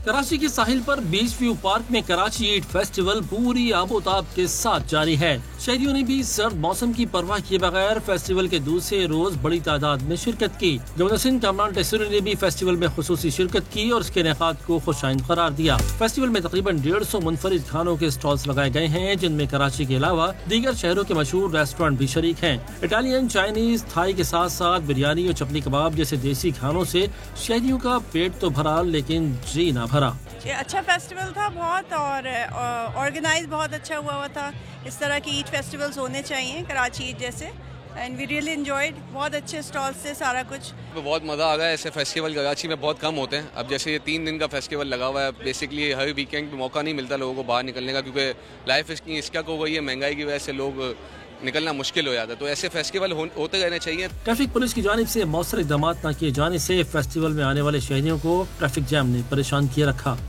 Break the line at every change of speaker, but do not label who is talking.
कराची के साहिल पर beach view park में कराची ईद फेस्टिवल पूरी आबोताब के साथ जारी है। शहरियों ने भी सर्द मौसम की परवाह किए बगैर फेस्टिवल के दूसरे रोज बड़ी तादाद में शिरकत की। गवर्नर सिंध कामरान टेसरी ने भी फेस्टिवल में खुसूसी शिरकत की और इसके इनेकाद को खुशाइंद करार दिया। फेस्टिवल में तकरीबन 150 मुनफरिद खानों के स्टॉल्स लगाए गए हैं, जिनमें कराची के अलावा दीगर शहरों के मशहूर रेस्टोरेंट भी शरीक हैं। इटालियन, चाइनीज, थाई के साथ साथ बिरयानी और चपली कबाब जैसे देसी खानों से शहरियों का पेट तो भरा लेकिन जी ना भरा।
ये अच्छा फेस्टिवल था बहुत, और ऑर्गेनाइज बहुत अच्छा हुआ था। इस तरह की ईद फेस्टिवल्स होने चाहिए कराची ईद जैसे, एंड वी रियली एंजॉयड। बहुत अच्छे स्टॉल्स से सारा कुछ,
बहुत मज़ा आ गया। ऐसे फेस्टिवल कराची में बहुत कम होते हैं। अब जैसे ये 3 दिन का फेस्टिवल लगा हुआ है, बेसिकली हर वीकेंड पे मौका नहीं मिलता लोगों को बाहर निकलने का, क्योंकि लाइफ इसकी इसका हो गई है, महंगाई की वजह से लोग निकलना मुश्किल हो जाता है। तो ऐसे फेस्टिवल होते रहने चाहिए।
ट्रैफिक पुलिस की जानिब से मौसर इक़दामात न किए जाने से फेस्टिवल में आने वाले शहरियों को ट्रैफिक जैम ने परेशान किए रखा।